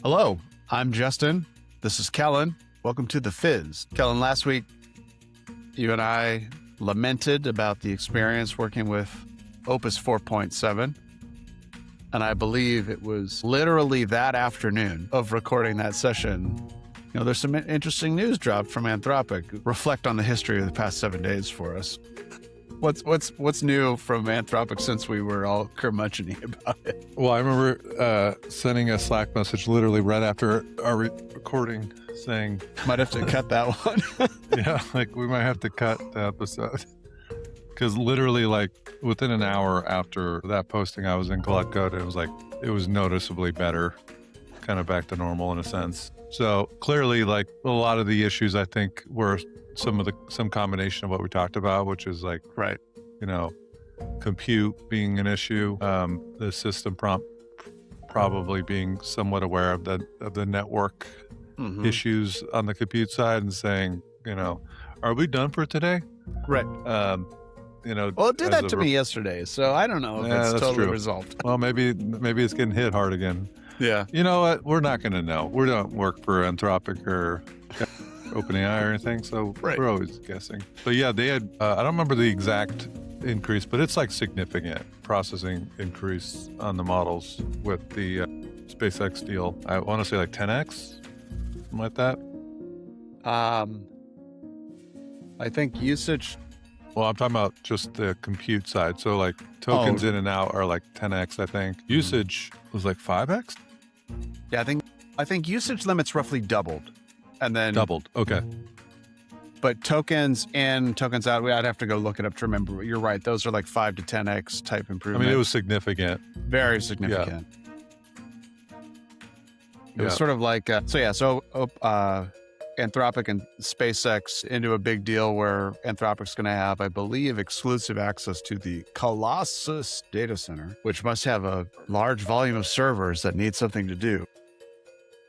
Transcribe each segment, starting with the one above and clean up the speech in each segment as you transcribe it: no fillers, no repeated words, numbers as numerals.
Hello, I'm Justin. This is Kellan. Welcome to The Fizz. Kellan, last week, you and I lamented about the experience working with Opus 4.7. And I believe it was literally that afternoon of recording that session. There's some interesting news dropped from Anthropic. Reflect on the history of the past 7 days for us. What's new from Anthropic since we were all curmudgeoning about it? Well, I remember sending a Slack message literally right after our recording saying... Might have to cut that one. Yeah, like we might have to cut the episode. Because literally like within an hour after that posting, I was in Collect Code. It was noticeably better, kind of back to normal in a sense. So clearly like a lot of the issues I think were some combination of what we talked about, which is like, right, compute being an issue, the system probably being somewhat aware of the network issues on the compute side and saying, are we done for today? Right. Well, it did that to me yesterday, so I don't know if it's totally resolved. Well, maybe it's getting hit hard again. Yeah. You know what? We're not going to know. We don't work for Anthropic or OpenAI or anything, so we're always guessing. But yeah, they had, I don't remember the exact increase, but it's like significant processing increase on the models with the SpaceX deal. I want to say like 10x, something like that. I think usage... Well, I'm talking about just the compute side. So like tokens in and out are like 10x, I think. Usage was like 5x? Yeah, I think usage limits roughly doubled. And then doubled. Okay. But tokens in, tokens out, I'd have to go look it up to remember. You're right. Those are like 5 to 10x type improvement. I mean, it was significant. Very significant. It was sort of like, Anthropic and SpaceX into a big deal where Anthropic's going to have, I believe, exclusive access to the Colossus data center, which must have a large volume of servers that need something to do.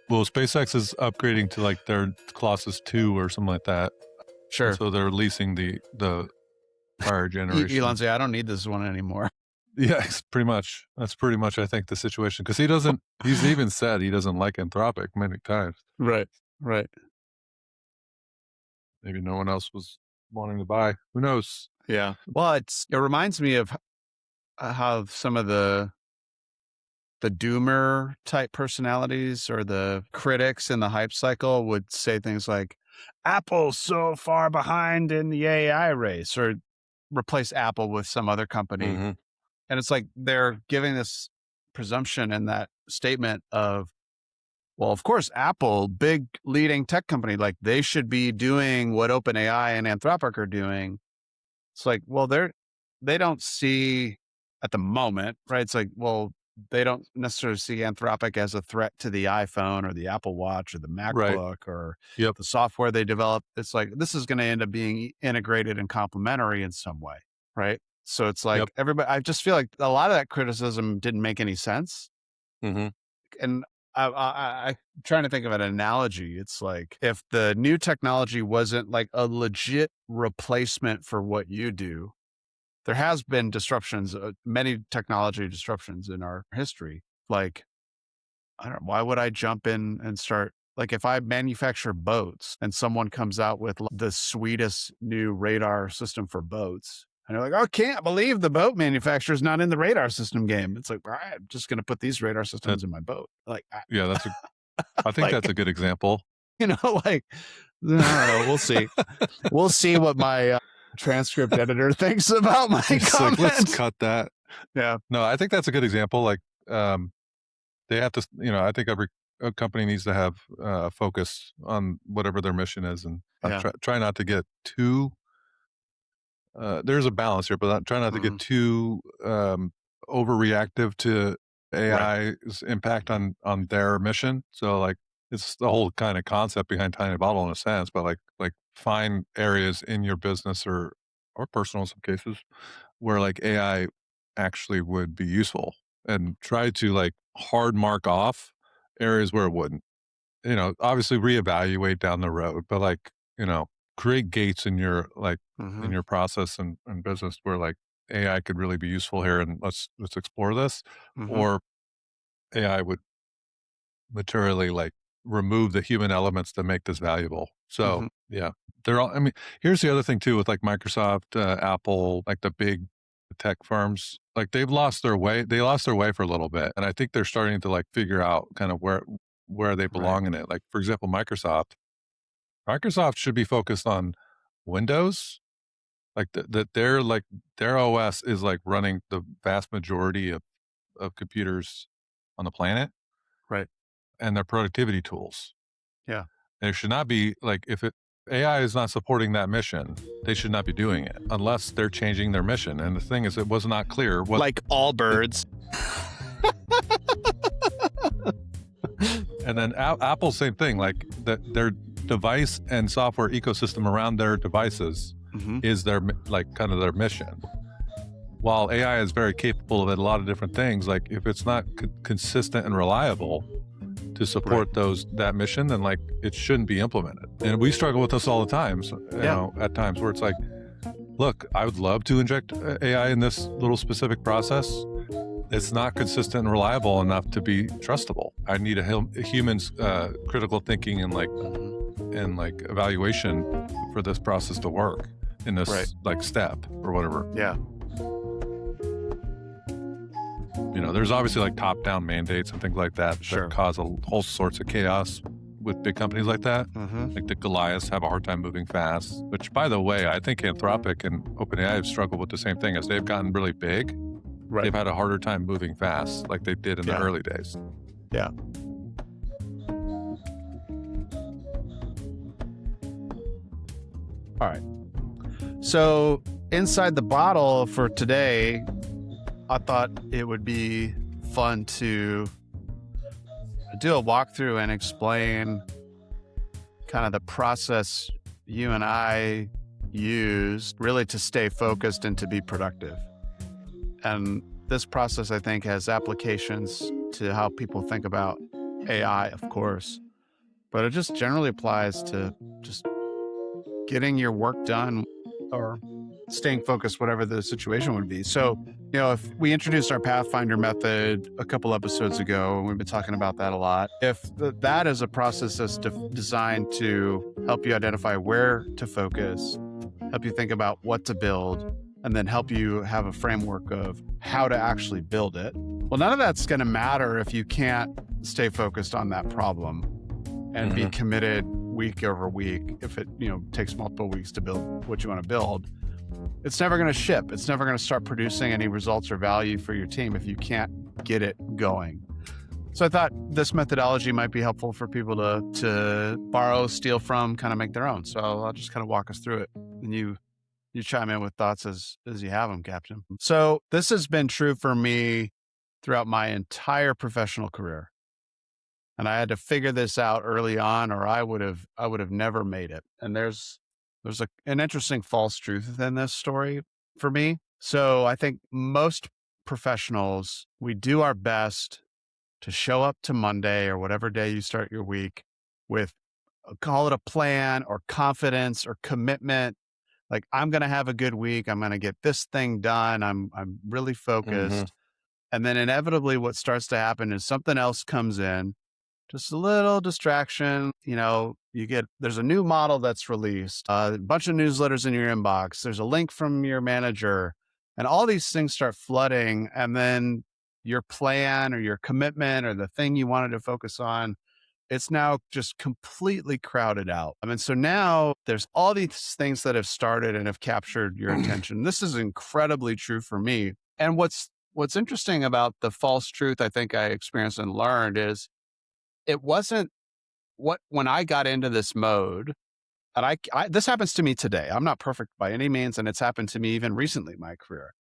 Well, SpaceX is upgrading to like their Colossus 2 or something like that. Sure. And so they're leasing the prior generation. Elon's like, I don't need this one anymore. Yeah, pretty much. That's pretty much, I think, the situation. Because he's even said he doesn't like Anthropic many times. Right. Maybe no one else was wanting to buy. Who knows? Yeah. Well, it reminds me of how some of the doomer type personalities or the critics in the hype cycle would say things like, Apple's so far behind in the AI race, or replace Apple with some other company. Mm-hmm. And it's like they're giving this presumption in that statement of, well, of course, Apple, big leading tech company, like they should be doing what OpenAI and Anthropic are doing. It's like, well, they don't see at the moment, right? It's like, well, they don't necessarily see Anthropic as a threat to the iPhone or the Apple Watch or the MacBook or the software they develop. It's like, this is going to end up being integrated and complementary in some way, right? So it's like everybody, I just feel like a lot of that criticism didn't make any sense. Mm-hmm. And I'm trying to think of an analogy. It's like if the new technology wasn't like a legit replacement for what you do, there has been disruptions, many technology disruptions in our history. Like, I don't know, why would I jump in and start, like if I manufacture boats and someone comes out with the sweetest new radar system for boats, and you're like, oh, can't believe the boat manufacturer's not in the radar system game. It's like, all right, I'm just going to put these radar systems in my boat. Like, I think that's a good example. I don't know, we'll see. We'll see what my transcript editor thinks about my comments. Like, let's cut that. Yeah. No, I think that's a good example. Like, they have to, I think every company needs to have focus on whatever their mission is, and try not to get too, there's a balance here, but try not to get too overreactive to AI's impact on their mission. So like, it's the whole kind of concept behind tiny bottle in a sense, but like find areas in your business or personal in some cases where like AI actually would be useful, and try to like hard mark off areas where it wouldn't. Obviously reevaluate down the road, but like, create gates in your in your process and business where like AI could really be useful here, and let's explore this, or AI would materially like remove the human elements to make this valuable. So Mm-hmm. yeah, they're all. I mean, here's the other thing too with like Microsoft, Apple, like the big tech firms. Like they've lost their way. They lost their way for a little bit, and I think they're starting to like figure out kind of where they Right. belong in it. Like for example, Microsoft should be focused on Windows. Like that their OS is like running the vast majority of computers on the planet Right. and their productivity tools. Yeah. There should not be like if it AI is not supporting that mission, they should not be doing it unless they're changing their mission. And the thing is, it was not clear what. Like all birds. And then Apple, same thing. Like their device and software ecosystem around their devices Mm-hmm. is their like kind of their mission. While AI is very capable of a lot of different things, like if it's not consistent and reliable to support that mission, then like it shouldn't be implemented. And we struggle with this all the time. So, you know, at times where it's like, look, I would love to inject AI in this little specific process. It's not consistent and reliable enough to be trustable. I need a human's critical thinking and like evaluation for this process to work in this like step or whatever. Yeah. You know, there's obviously like top-down mandates and things like that that cause a whole sorts of chaos with big companies like that. Mm-hmm. Like the Goliaths have a hard time moving fast, which by the way, I think Anthropic and OpenAI have struggled with the same thing. As they've gotten really big, they've had a harder time moving fast like they did in the early days. Yeah. All right. So inside the bottle for today, I thought it would be fun to do a walkthrough and explain kind of the process you and I use really to stay focused and to be productive. And this process, I think, has applications to how people think about AI, of course, but it just generally applies to just getting your work done or staying focused, whatever the situation would be. So, you know, if we introduced our Pathfinder method a couple episodes ago, and we've been talking about that a lot, if that is a process that's designed to help you identify where to focus, help you think about what to build, and then help you have a framework of how to actually build it. Well, none of that's going to matter if you can't stay focused on that problem and be committed week over week. If it, you know, takes multiple weeks to build what you want to build, it's never going to ship. It's never going to start producing any results or value for your team if you can't get it going. So I thought this methodology might be helpful for people to borrow, steal from, kind of make their own. So I'll just kind of walk us through it, and you chime in with thoughts as you have them, Captain. So this has been true for me throughout my entire professional career. And I had to figure this out early on, or I would have never made it. And there's an interesting false truth in this story for me. So I think most professionals, we do our best to show up to Monday or whatever day you start your week with, call it a plan or confidence or commitment. Like, I'm going to have a good week. I'm going to get this thing done. I'm really focused. And then inevitably what starts to happen is something else comes in, just a little distraction. You know, there's a new model that's released, a bunch of newsletters in your inbox. There's a link from your manager, and all these things start flooding. And then your plan or your commitment or the thing you wanted to focus on, it's now just completely crowded out. I mean, so now there's all these things that have started and have captured your attention. This is incredibly true for me. And what's interesting about the false truth I think I experienced and learned is it wasn't when I got into this mode, and I this happens to me today. I'm not perfect by any means, and it's happened to me even recently in my career.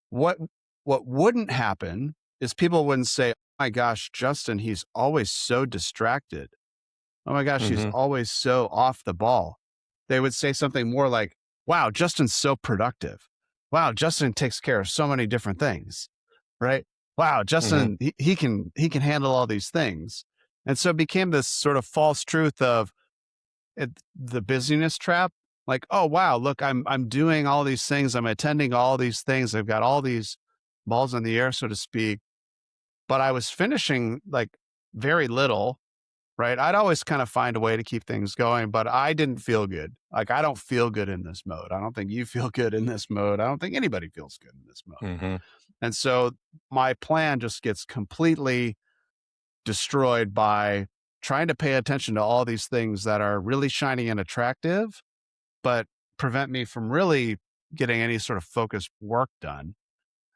What wouldn't happen is people wouldn't say, "Oh my gosh, Justin, he's always so distracted. Oh my gosh, he's always so off the ball." They would say something more like, "Wow, Justin's so productive. Wow, Justin takes care of so many different things." Right? Wow, Justin, he can handle all these things. And so it became this sort of false truth of the busyness trap. Like, oh, wow, look, I'm doing all these things. I'm attending all these things. I've got all these balls in the air, so to speak. But I was finishing like very little, right? I'd always kind of find a way to keep things going, but I didn't feel good. Like, I don't feel good in this mode. I don't think you feel good in this mode. I don't think anybody feels good in this mode. Mhm. And so my plan just gets completely destroyed by trying to pay attention to all these things that are really shiny and attractive, but prevent me from really getting any sort of focused work done.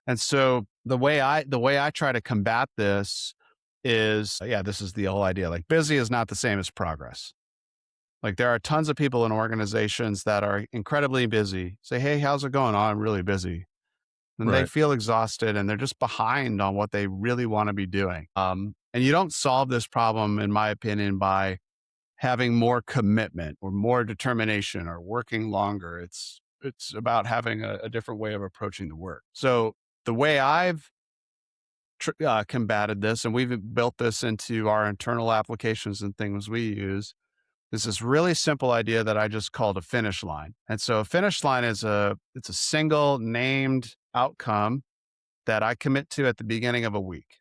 And so the way I try to combat this is, yeah, this is the whole idea. Like, busy is not the same as progress. Like, there are tons of people in organizations that are incredibly busy. Say, hey, how's it going? Oh, I'm really busy. And they Right. feel exhausted and they're just behind on what they really want to be doing. And you don't solve this problem, in my opinion, by having more commitment or more determination or working longer. It's about having a different way of approaching the work. So the way I've combated this, and we've built this into our internal applications and things we use, is this really simple idea that I just called a finish line. And so a finish line is it's a single named outcome that I commit to at the beginning of a week.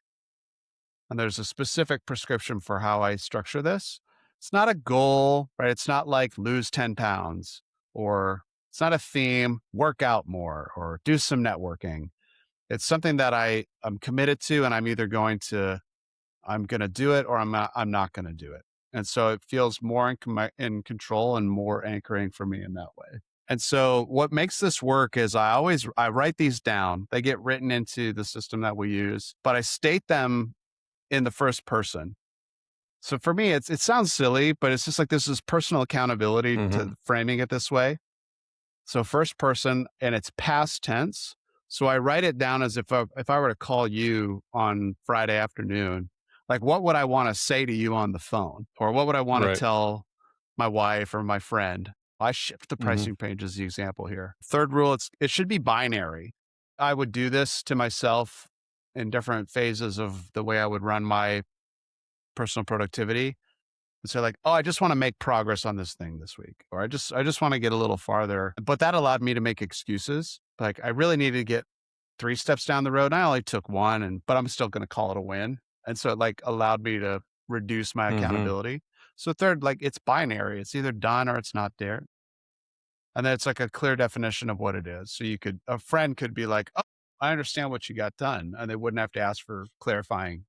And there's a specific prescription for how I structure this. It's not a goal, right? It's not like lose 10 pounds, or it's not a theme, work out more or do some networking. It's something that I'm committed to, and I'm going to do it, or I'm not going to do it. And so it feels more in control and more anchoring for me in that way. And so what makes this work is I write these down. They get written into the system that we use, but I state them in the first person. So for me, it sounds silly, but it's just like this is personal accountability Mhm. to framing it this way. So first person, and it's past tense. So I write it down as if I were to call you on Friday afternoon, like, what would I want to say to you on the phone? Or what would I want to Right. tell my wife or my friend? I shift the Mhm. pricing page as the example here. Third rule, it should be binary. I would do this to myself in different phases of the way I would run my personal productivity, and say, like, oh, I just want to make progress on this thing this week, or I just want to get a little farther. But that allowed me to make excuses. Like, I really needed to get 3 steps down the road, and I only took one, but I'm still going to call it a win. And so it, like, allowed me to reduce my Mhm. accountability. So third, like, it's binary. It's either done or it's not there. And then it's like a clear definition of what it is. So a friend could be like, oh, I understand what you got done. And they wouldn't have to ask for clarifying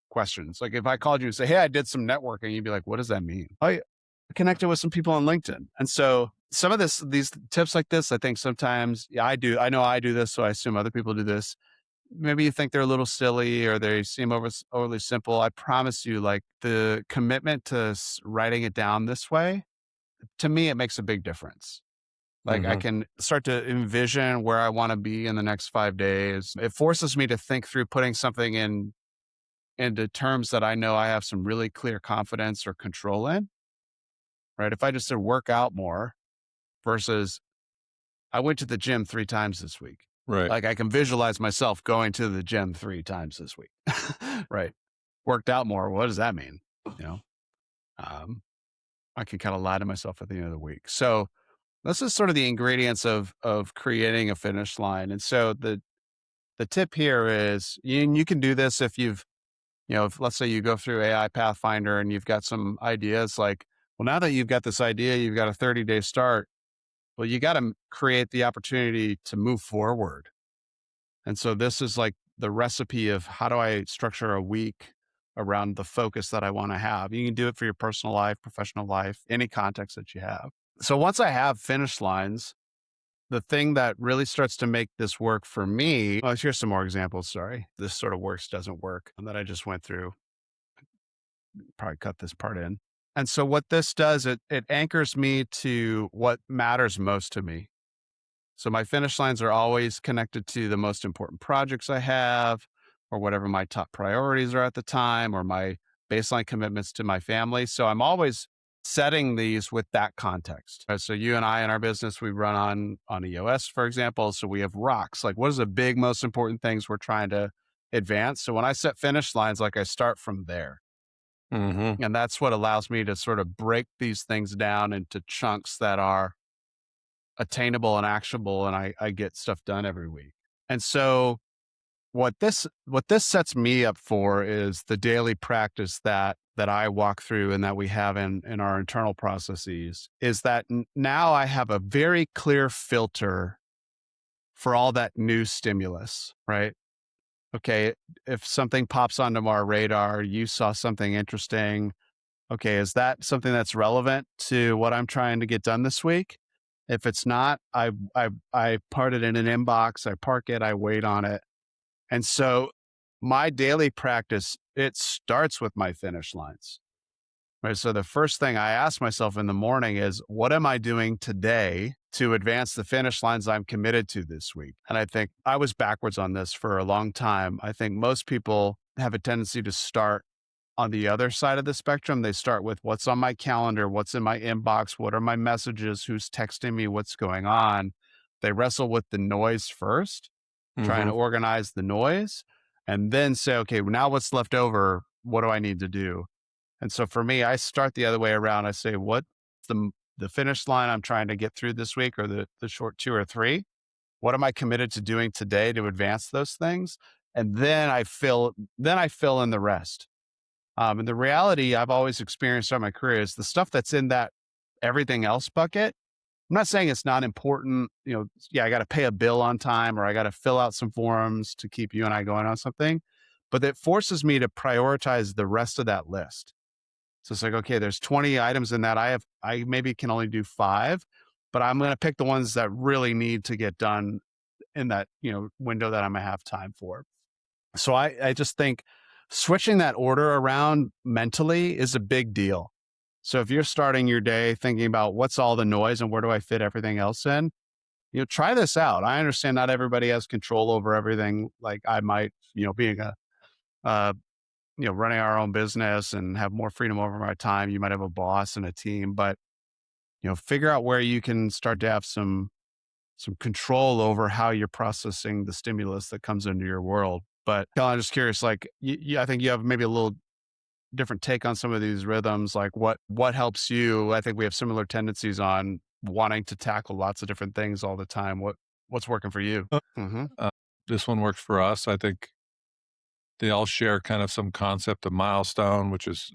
questions. Like, if I called you and say, hey, I did some networking, you'd be like, what does that mean? Oh, yeah, I connected with some people on LinkedIn. And so some of these tips like this, I think sometimes, yeah, I know I do this. So I assume other people do this. Maybe you think they're a little silly or they seem overly simple. I promise you, like, the commitment to writing it down this way, to me, it makes a big difference. Like, I Mhm. can start to envision where I want to be in the next 5 days. It forces me to think through putting something into terms that I know I have some really clear confidence or control in, right? If I just said work out more versus I went to the gym 3 times this week. Right. Like, I can visualize myself going to the gym 3 times this week. Right. Worked out more. What does that mean? You know, um, I can kind of lie to myself at the end of the week. So this is sort of the ingredients of creating a finish line. And so the tip here is you can do this if if, let's say, you go through AI Pathfinder and you've got some ideas, like, well, now that you've got this idea, you've got a 30-day start. Well, you got to create the opportunity to move forward. And so this is like the recipe of how do I structure a week around the focus that I want to have. You can do it for your personal life, professional life, any context that you have. So once I have finish lines, the thing that really starts to make this work for me, oh, here's some more examples. Sorry. This sort of works, doesn't work, that I just went through. Probably cut this part in. And so what this does, it anchors me to what matters most to me. So my finish lines are always connected to the most important projects I have, or whatever my top priorities are at the time, or my baseline commitments to my family. So I'm always setting these with that context. So you and I in our business, we run on EOS, for example. So we have rocks. Like, what is the big, most important things we're trying to advance? So when I set finish lines, like, I start from there. Mhm. And that's what allows me to sort of break these things down into chunks that are attainable and actionable. And I get stuff done every week. And so what this sets me up for is the daily practice that I walk through and that we have in our internal processes is that now I have a very clear filter for all that new stimulus, right? Okay, if something pops onto our radar, you saw something interesting. Okay, is that something that's relevant to what I'm trying to get done this week? If it's not, I put it in an inbox, I park it, I wait on it. And so my daily practice, it starts with my finish lines. Right. So the first thing I ask myself in the morning is, what am I doing today to advance the finish lines I'm committed to this week? And I think I was backwards on this for a long time. I think most people have a tendency to start on the other side of the spectrum. They start with what's on my calendar, what's in my inbox, what are my messages, who's texting me, what's going on. They wrestle with the noise first, trying Mm-hmm. to organize the noise, and then say, okay, now what's left over? What do I need to do? And so for me, I start the other way around. I say, what's the finish line I'm trying to get through this week, or the short 2 or 3? What am I committed to doing today to advance those things? And then I fill in the rest. And the reality I've always experienced throughout my career is the stuff that's in that everything else bucket. I'm not saying it's not important. Yeah, I got to pay a bill on time, or I got to fill out some forms to keep you and I going on something, but it forces me to prioritize the rest of that list. So it's like, okay, there's 20 items in that. I maybe can only do 5, but I'm going to pick the ones that really need to get done in that, window that I'm going to have time for. So I just think switching that order around mentally is a big deal. So if you're starting your day thinking about what's all the noise and where do I fit everything else in, try this out. I understand not everybody has control over everything like I might, being uh, running our own business and have more freedom over my time. You might have a boss and a team, but figure out where you can start to have some control over how you're processing the stimulus that comes into your world. But Kellan, I'm just curious, like, I think you have maybe a little different take on some of these rhythms. Like, what helps you? I think we have similar tendencies on wanting to tackle lots of different things all the time. What's working for you? Hmm. Uh, this one works for us. I think they all share kind of some concept of milestone, which is,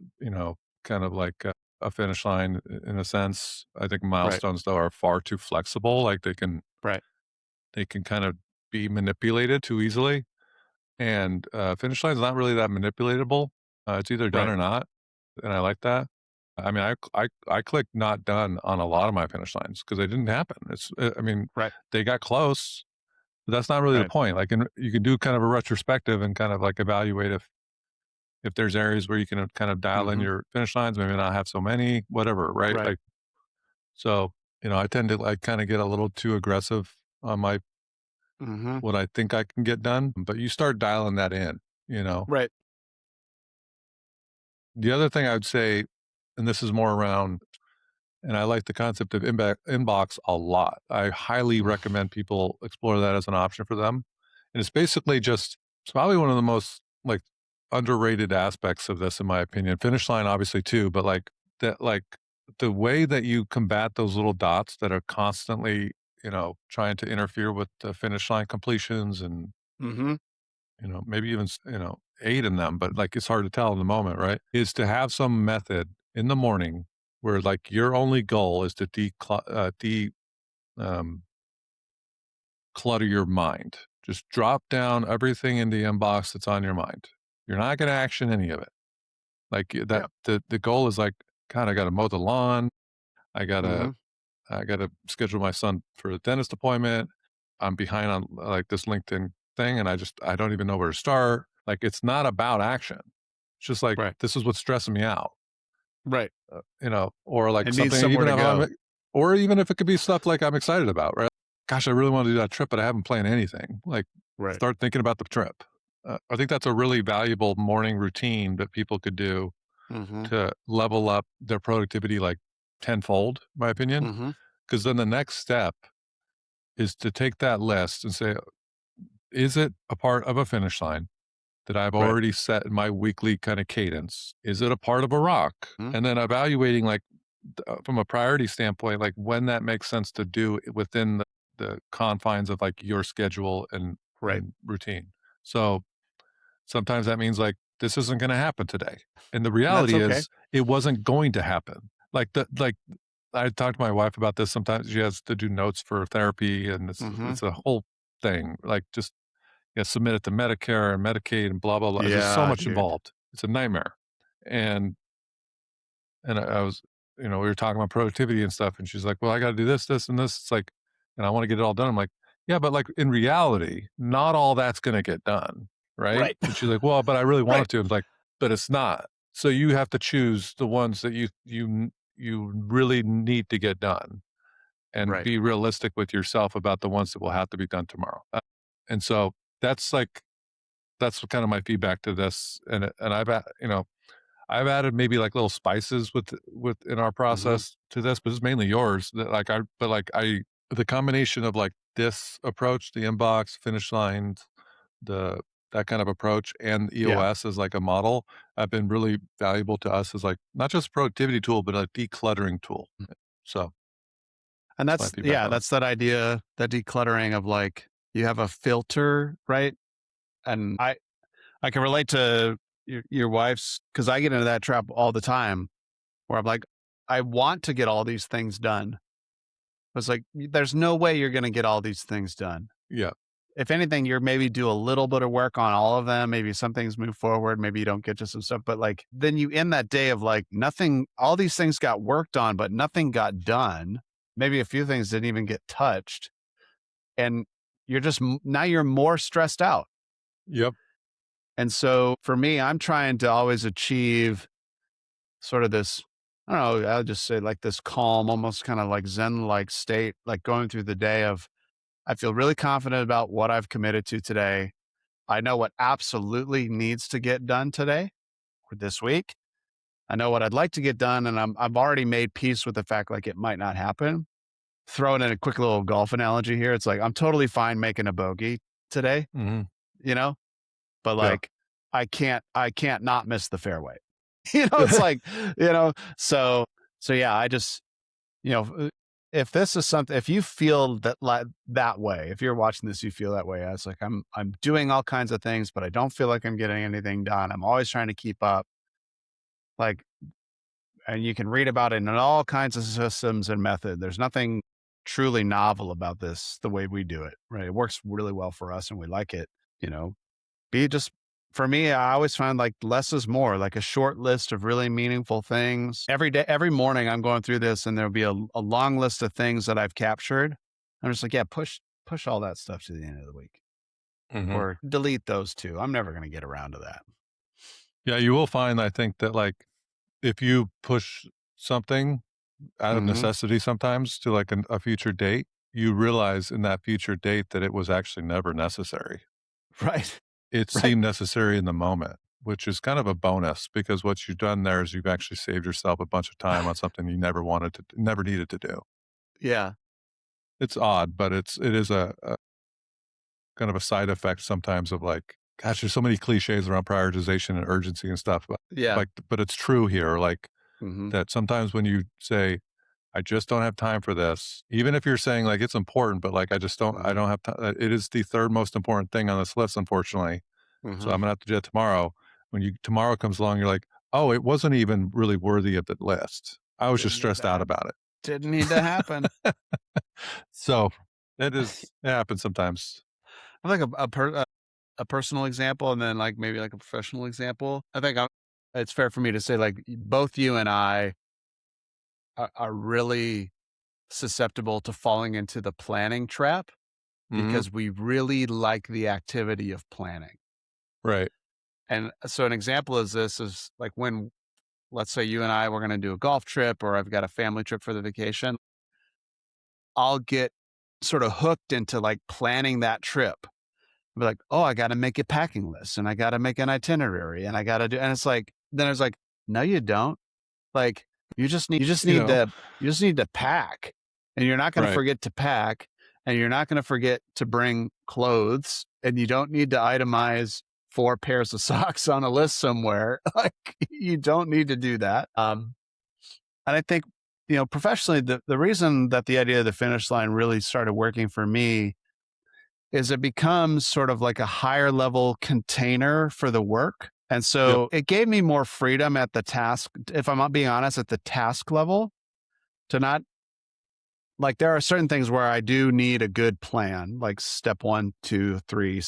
kind of like a finish line in a sense. I think Right. milestones though are far too flexible. Like Right. they can kind of be manipulated too easily. And finish line is not really that manipulatable. It's either done Right. or not, and I like that. I mean, I clicked not done on a lot of my finish lines because they didn't happen. I mean, Right. they got close, but that's not really the Right. point. Like, you can do kind of a retrospective and kind of like evaluate if there's areas where you can kind of dial in Hmm. your finish lines, maybe not have so many, whatever, right? Right. Like, so, I tend to like kind of get a little too aggressive on my Hmm. what I think I can get done, but you start dialing that in, you know. Right. The other thing I would say, and this is more around, and I like the concept of inbox a lot. I highly Mm. recommend people explore that as an option for them. And it's probably one of the most like underrated aspects of this, in my opinion. Finish line, obviously, too, but like the way that you combat those little dots that are constantly, trying to interfere with the finish line completions and, Mhm. maybe even, aid in them, but like it's hard to tell in the moment, right? Is to have some method in the morning where like your only goal is to um, clutter your mind. Just drop down everything in the inbox that's on your mind. You're not going to action any of it. Like that, Yep. the goal is like, God, I got to mow the lawn. I gotta, Mhm. I gotta schedule my son for a dentist appointment. I'm behind on like this LinkedIn thing, and I don't even know where to start. Like it's not about action. It's just like Right. this is what's stressing me out. Right. Or like It needs something, somewhere even to if go. or even if it could be stuff like I'm excited about, right? Gosh, I really want to do that trip, but I haven't planned anything. Like, Right. start thinking about the trip. I think that's a really valuable morning routine that people could do Mhm. to level up their productivity like tenfold, in my opinion. Mhm. Because then the next step is to take that list and say, is it a part of a finish line that I've Right. already set in my weekly kind of cadence? Is it a part of a rock? Mhm. And then evaluating like from a priority standpoint, like when that makes sense to do within the confines of like your schedule and Right. routine. So sometimes that means like this isn't going to happen today. And the And that's reality okay. is it wasn't going to happen. Like I talk to my wife about this. Sometimes she has to do notes for therapy and Hmm. it's a whole thing. Like just submit it to Medicare and Medicaid and blah blah blah. It's just so Yeah, much dude. involved. It's a nightmare. And I was, we were talking about productivity and stuff, and she's like, "Well, I got to do this, this, and this." It's like, and I want to get it all done. I'm like, "Yeah, but like in reality, not all that's going to get done, right?" Right. And she's like, "Well, but I really want Right. it to." I'm like, "But it's not." So you have to choose the ones that you really need to get done, and Right. be realistic with yourself about the ones that will have to be done tomorrow. And so that's like that's kind of my feedback to this, and I've added maybe like little spices with in our Hmm. process to this, but it's mainly yours. That like I but like I the combination of like this approach, the inbox, finish lines, the that kind of approach, and Yeah. EOS as like a model have been really valuable to us as like not just a productivity tool, but a decluttering tool. So And that's my that's, feedback yeah, on it. that's that idea, that decluttering of like, you have a filter, right? And I can relate to your wife's, because I get into that trap all the time where I'm like, I want to get all these things done. It's like, there's no way you're going to get all these things done. Yeah. If anything, you're maybe do a little bit of work on all of them. Maybe some things move forward. Maybe you don't get to some stuff, but like, then you end that day of like nothing, all these things got worked on, but nothing got done. Maybe a few things didn't even get touched. And you're just, now you're more stressed out. Yep. And so for me, I'm trying to always achieve sort of this, I don't know, I'll just say like this calm, almost kind of like Zen like state, like going through the day of, I feel really confident about what I've committed to today. I know what absolutely needs to get done today or this week. I know what I'd like to get done. And I've already made peace with the fact like it might not happen. Throwing in a quick little golf analogy here. It's like, I'm totally fine making a bogey today, Hmm. you know, but Yeah. like, I can't not miss the fairway. It's like, you know, so, so yeah, I just, if this is something, if you feel that like that way, if you're watching this, you feel that way. I was like, I'm doing all kinds of things, but I don't feel like I'm getting anything done. I'm always trying to keep up. Like, and you can read about it in all kinds of systems and method. There's nothing truly novel about this, the way we do it, right? It works really well for us and we like it, you know. Be just for me, I always find like less is more, like a short list of really meaningful things. Every day, every morning I'm going through this and there'll be a long list of things that I've captured. I'm just like, yeah, push all that stuff to the end of the week Hmm. or delete those two. I'm never going to get around to that. Yeah. You will find, I think that like if you push something out of Hmm. necessity sometimes to like a future date, you realize in that future date that it was actually never necessary. Right. It Right. seemed necessary in the moment, which is kind of a bonus because what you've done there is you've actually saved yourself a bunch of time on something you never needed to do. Yeah. It's odd, but it is a kind of a side effect sometimes of like, gosh, there's so many cliches around prioritization and urgency and stuff, but Yeah. but it's true here. Like Hmm. that sometimes when you say, I just don't have time for this. Even if you're saying like it's important, but like I Hmm. don't have time. It is the third most important thing on this list, unfortunately. So Hmm. I'm gonna have to do it tomorrow. When you tomorrow comes along, you're like, oh, it wasn't even really worthy of the list. I was just Didn't need stressed out that. about Didn't need to happen. it. So it happens sometimes. I think a personal example and then like maybe like a professional example. I think it's fair for me to say like both you and I are really susceptible to falling into the planning trap Hmm. because we really like the activity of planning. Right. And so an example is this is like when, let's say you and I were going to do a golf trip or I've got a family trip for the vacation, I'll get sort of hooked into like planning that trip. Be like, oh, I got to make a packing list and I got to make an itinerary and I got to do, and it's like, then it's like, no, you don't. Like, you just You need know. to, you just need to pack and you're not going to Right. forget to pack and you're not going to forget to bring clothes and you don't need to itemize 4 pairs of socks on a list somewhere. Like, you don't need to do that. And I think, professionally, the reason that the idea of the finish line really started working for me is it becomes sort of like a higher level container for the work. And Yep. so it gave me more freedom at the task, if I'm not being honest, at the task level to not like there are certain things where I do need a good plan, like step one, two, three,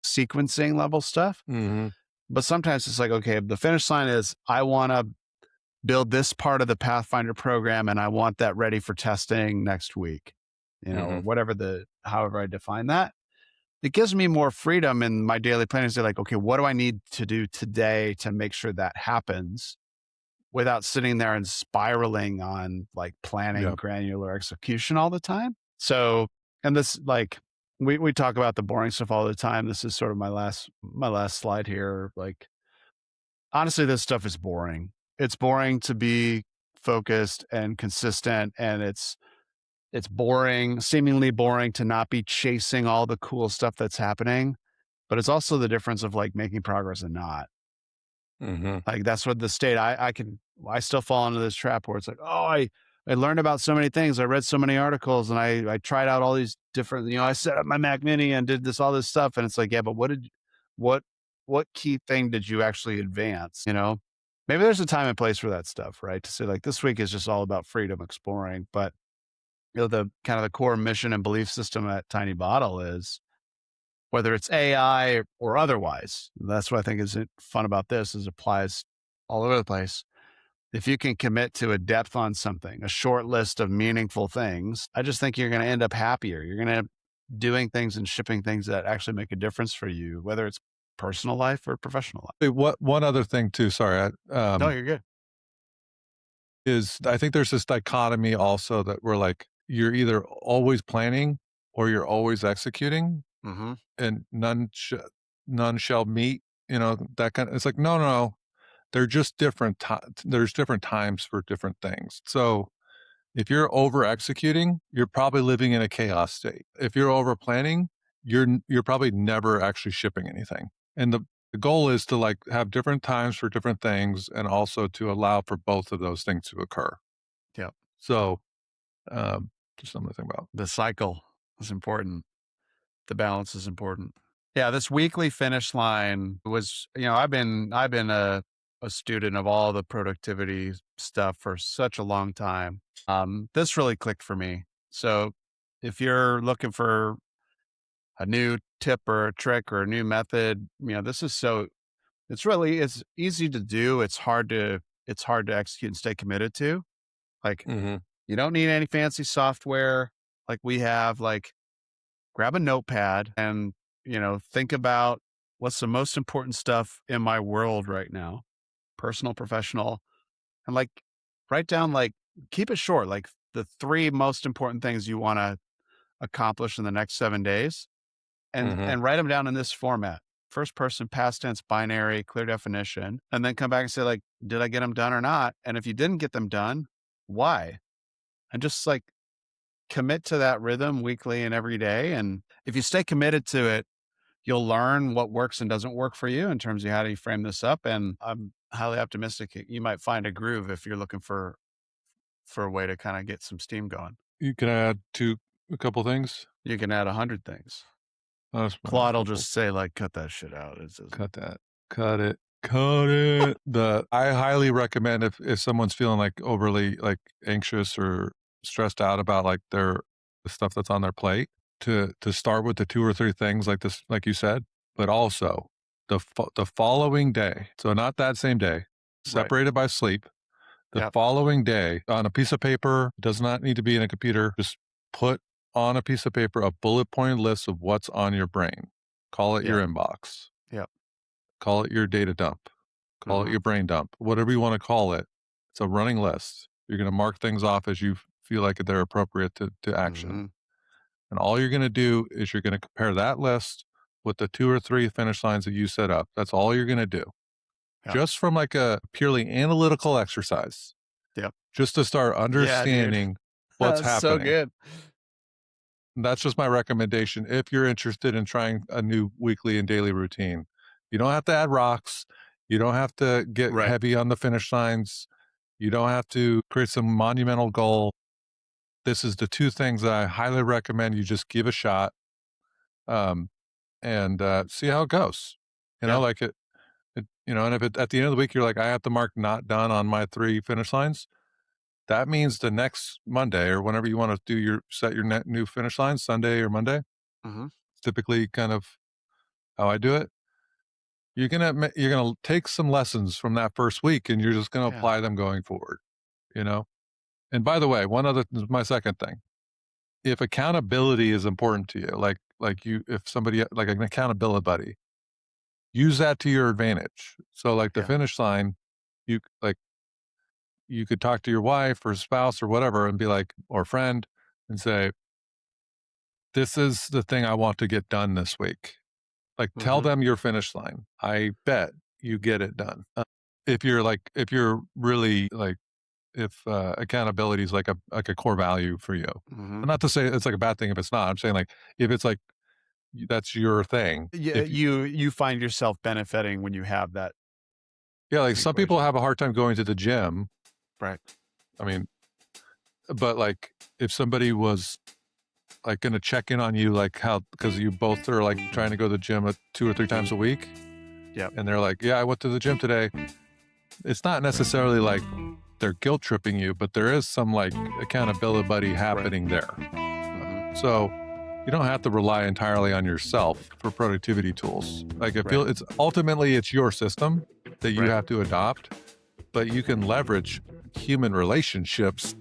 sequencing level stuff. Mhm. But sometimes it's like, okay, the finish line is I want to build this part of the Pathfinder program and I want that ready for testing next week, or Mhm. whatever however I define that. It gives me more freedom in my daily planning to say, like, okay, what do I need to do today to make sure that happens without sitting there and spiraling on like planning Yep. granular execution all the time. So, and this like we talk about the boring stuff all the time. This is sort of my last slide here. Like honestly, this stuff is boring. It's boring to be focused and consistent, and it's boring, seemingly boring to not be chasing all the cool stuff that's happening. But it's also the difference of like making progress and not. Mhm. Like that's what the state I still fall into this trap where it's like, oh, I learned about so many things. I read so many articles and I tried out all these different, I set up my Mac Mini and did all this stuff. And it's like, yeah, but what what key thing did you actually advance? Maybe there's a time and place for that stuff, right? To say like this week is just all about freedom exploring. But the kind of the core mission and belief system at Tiny Bottle is whether it's AI or otherwise. That's what I think is fun about this is applies all over the place. If you can commit to a depth on something, a short list of meaningful things, I just think you're going to end up happier. You're going to end up doing things and shipping things that actually make a difference for you, whether it's personal life or professional life. Hey, what one other thing too, sorry, No, you're good. is I think there's this dichotomy also that we're like, you're either always planning or you're always executing, Hmm. and none shall meet, that kind of it's like, no, no, no. They're just there's different times for different things. So if you're over executing, you're probably living in a chaos state. If you're over planning, you're probably never actually shipping anything. And the goal is to like have different times for different things and also to allow for both of those things to occur. Yep. So um, just something to think about. The cycle is important. The balance is important. Yeah, this weekly finish line was, I've been a student of all the productivity stuff for such a long time. This really clicked for me. So if you're looking for a new tip or a trick or a new method, this is it's easy to do. It's hard to execute and stay committed to. Like Mhm. you don't need any fancy software like we have. Like grab a notepad and, think about what's the most important stuff in my world right now, personal, professional, and like write down, like, keep it short, like the three most important things you want to accomplish in the next 7 days and, Mhm. and write them down in this format. First person, past tense, binary, clear definition, and then come back and say, like, did I get them done or not? And if you didn't get them done, why? And just like commit to that rhythm weekly and every day. And if you stay committed to it, you'll learn what works and doesn't work for you in terms of how do you frame this up. And I'm highly optimistic you might find a groove if you're looking for a way to kind of get some steam going. You can add to a couple things. You can add 100 things. That's a Claude will couple. just say like, cut that shit out. Cut that. Cut it. Cut it. I highly recommend if someone's feeling like overly like anxious or stressed out about like the stuff that's on their plate to start with the 2 or 3 things like this, like you said, but also the following day. So not that same day, Right. separated by sleep. The Yep. following day on a piece of paper, does not need to be in a computer. Just put on a piece of paper a bullet point list of what's on your brain. Call it your Yep. inbox. Yep. Call it your data dump. Call it Hmm. your brain dump. Whatever you want to call it. It's a running list. You're going to mark things off as you feel like they're appropriate to action. Hmm. And all you're going to do is you're going to compare that list with the 2 or 3 finish lines that you set up. That's all you're going to do. Yep. Just from like a purely analytical exercise, Yep. just to start Yeah, dude. understanding what's That's so happening. good. That's just my recommendation if you're interested in trying a new weekly and daily routine. You don't have to add rocks. You don't have to get Right. heavy on the finish lines. You don't have to create some monumental goal. This is the 2 things that I highly recommend you just give a shot um, and see how it goes. You know, Yeah. like and if at the end of the week you're like, I have to mark not done on my 3 finish lines, that means the next Monday or whenever you want to set your new finish lines, Sunday or Monday, Hmm. typically kind of how I do it. You're gonna take some lessons from that first week, and you're just gonna Yeah. apply them going forward. You know. And by the way, my second thing, if accountability is important to you, if somebody like an accountability buddy, use that to your advantage. So like the Yeah. finish line, you like you could talk to your wife or spouse or whatever and be like, or friend, and say, this is the thing I want to get done this week. Like tell Hmm. them your finish line. I bet you get it done. If you're really like if accountability is like a core value for you. Hmm. And not to say it's like a bad thing if it's not. I'm saying like if it's like that's your thing. Yeah, If you, you find yourself benefiting when you have that yeah, like some people equation. have a hard time going to the gym. Right. I mean, but like if somebody was like going to check in on you, like how because you both are like trying to go to the gym 2 or 3 times a week, Yep. and they're like, yeah, I went to the gym today. It's not necessarily like they're guilt tripping you, but there is some like accountability buddy happening there. Hmm. So you don't have to rely entirely on yourself for productivity tools. Like Right. it's your system that you Right. have to adopt, but you can leverage human relationships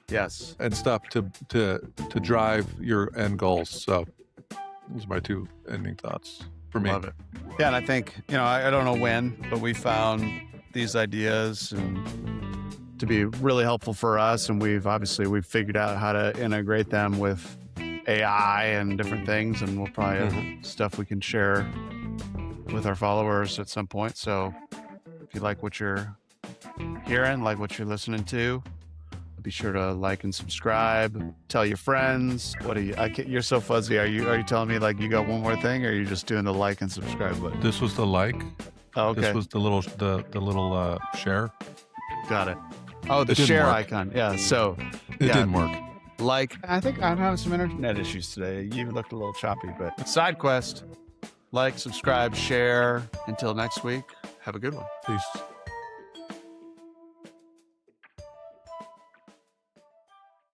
Yes. and stuff to drive your end goals. So those are my 2 ending thoughts for me. Love it. Yeah, and I think I don't know when, but we found these ideas and to be really helpful for us, and we've figured out how to integrate them with AI and different things, and we'll probably have stuff we can share with our followers at some point. So if you like what you're hearing, like what you're listening to, be sure to like and subscribe. Tell your friends. What are you? You're so fuzzy. Are you telling me like you got one more thing, or are you just doing the like and subscribe button? This was the like. Oh, okay. This was the little share. Got it. Oh, the It didn't share work. icon. Yeah. So It yeah, didn't work. like I think I'm having some internet issues today. You looked a little choppy, but side quest. Like, subscribe, share. Until next week. Have a good one. Peace.